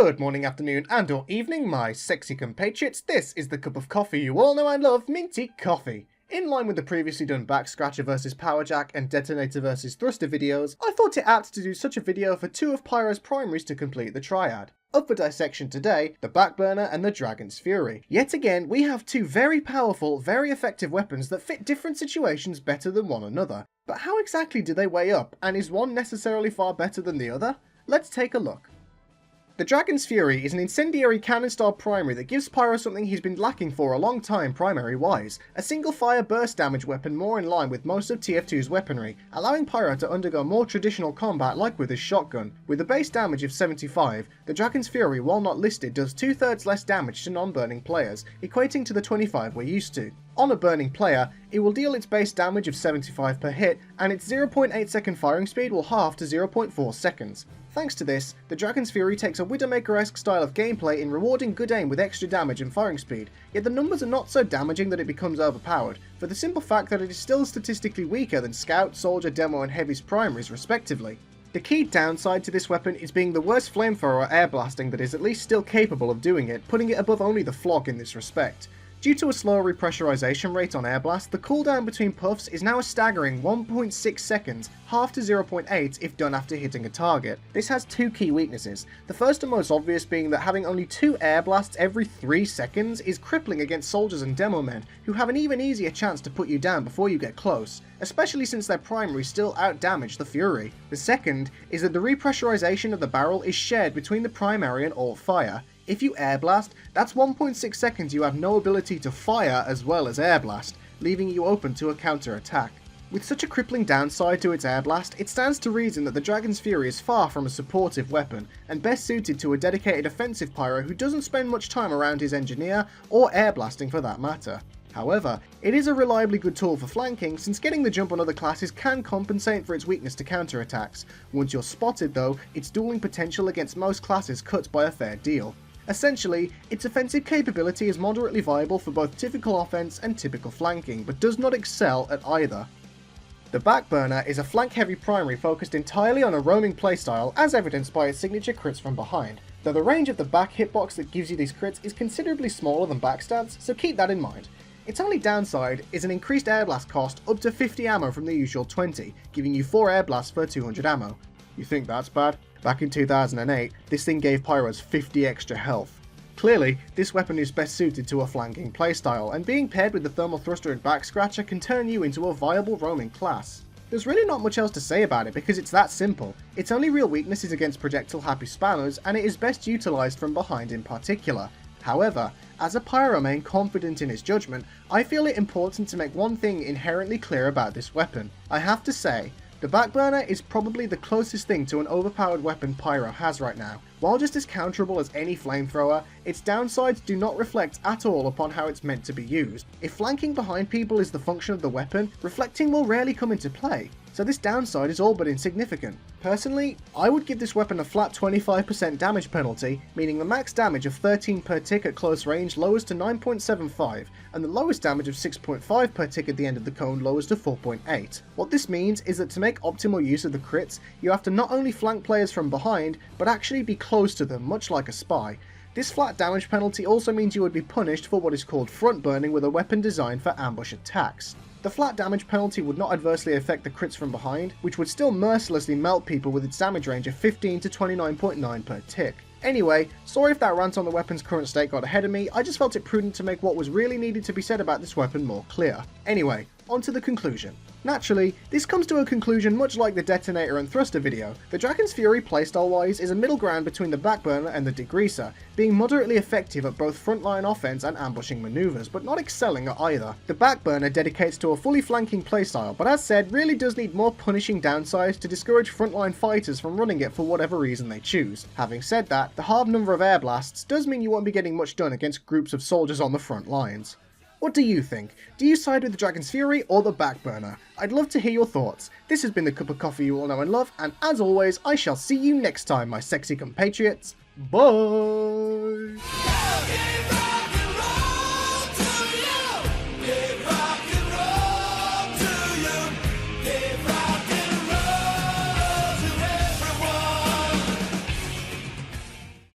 Good morning, afternoon, and or evening, my sexy compatriots. This is the cup of coffee you all know I love, minty coffee. In line with the previously done back scratcher versus power jack and detonator versus thruster videos, I thought it apt to do such a video for two of Pyro's primaries to complete the triad. Up for dissection today, the Backburner and the Dragon's Fury. Yet again, we have two very powerful, very effective weapons that fit different situations better than one another. But how exactly do they weigh up, and is one necessarily far better than the other? Let's take a look. The Dragon's Fury is an incendiary cannon-style primary that gives Pyro something he's been lacking for a long time primary-wise, a single-fire burst damage weapon more in line with most of TF2's weaponry, allowing Pyro to undergo more traditional combat like with his shotgun. With a base damage of 75, the Dragon's Fury, while not listed, does 2/3 less damage to non-burning players, equating to the 25 we're used to. On a burning player, it will deal its base damage of 75 per hit, and its 0.8 second firing speed will halve to 0.4 seconds. Thanks to this, the Dragon's Fury takes a Widowmaker-esque style of gameplay in rewarding good aim with extra damage and firing speed, yet the numbers are not so damaging that it becomes overpowered, for the simple fact that it is still statistically weaker than Scout, Soldier, Demo and Heavy's primaries respectively. The key downside to this weapon is being the worst flamethrower air blasting that is at least still capable of doing it, putting it above only the Flog in this respect. Due to a slower repressurization rate on air blast, the cooldown between puffs is now a staggering 1.6 seconds, half to 0.8 if done after hitting a target. This has two key weaknesses, the first and most obvious being that having only 2 air blasts every 3 seconds is crippling against soldiers and demo men, who have an even easier chance to put you down before you get close, especially since their primary still outdamage the Fury. The second is that the repressurization of the barrel is shared between the primary and alt fire. If you air blast, that's 1.6 seconds you have no ability to fire as well as air blast, leaving you open to a counter attack. With such a crippling downside to its air blast, it stands to reason that the Dragon's Fury is far from a supportive weapon, and best suited to a dedicated offensive pyro who doesn't spend much time around his engineer, or air blasting for that matter. However, it is a reliably good tool for flanking, since getting the jump on other classes can compensate for its weakness to counterattacks. Once you're spotted though, its dueling potential against most classes cuts by a fair deal. Essentially, its offensive capability is moderately viable for both typical offense and typical flanking, but does not excel at either. The Backburner is a flank-heavy primary focused entirely on a roaming playstyle, as evidenced by its signature crits from behind, though the range of the back hitbox that gives you these crits is considerably smaller than backstats, so keep that in mind. Its only downside is an increased air blast cost up to 50 ammo from the usual 20, giving you 4 air blasts per 200 ammo. You think that's bad? Back in 2008, this thing gave Pyros 50 extra health. Clearly, this weapon is best suited to a flanking playstyle, and being paired with the thermal thruster and back scratcher can turn you into a viable roaming class. There's really not much else to say about it because it's that simple. Its only real weakness is against projectile happy spammers, and it is best utilised from behind in particular. However, as a pyro main confident in his judgment, I feel it important to make one thing inherently clear about this weapon. I have to say, the Backburner is probably the closest thing to an overpowered weapon Pyro has right now. While just as counterable as any flamethrower, its downsides do not reflect at all upon how it's meant to be used. If flanking behind people is the function of the weapon, reflecting will rarely come into play, so this downside is all but insignificant. Personally, I would give this weapon a flat 25% damage penalty, meaning the max damage of 13 per tick at close range lowers to 9.75, and the lowest damage of 6.5 per tick at the end of the cone lowers to 4.8. What this means is that to make optimal use of the crits, you have to not only flank players from behind, but actually be close to them, much like a spy. This flat damage penalty also means you would be punished for what is called front burning with a weapon designed for ambush attacks. The flat damage penalty would not adversely affect the crits from behind, which would still mercilessly melt people with its damage range of 15 to 29.9 per tick. Anyway, sorry if that rant on the weapon's current state got ahead of me, I just felt it prudent to make what was really needed to be said about this weapon more clear. Anyway, on to the conclusion. Naturally, this comes to a conclusion much like the detonator and thruster video. The Dragon's Fury playstyle-wise is a middle ground between the Backburner and the Degreaser, being moderately effective at both frontline offense and ambushing maneuvers, but not excelling at either. The Backburner dedicates to a fully flanking playstyle, but as said, really does need more punishing downsides to discourage frontline fighters from running it for whatever reason they choose. Having said that, the hard number of air blasts does mean you won't be getting much done against groups of soldiers on the front lines. What do you think? Do you side with the Dragon's Fury or the Backburner? I'd love to hear your thoughts. This has been the cup of coffee you all know and love, and as always, I shall see you next time, my sexy compatriots. Bye!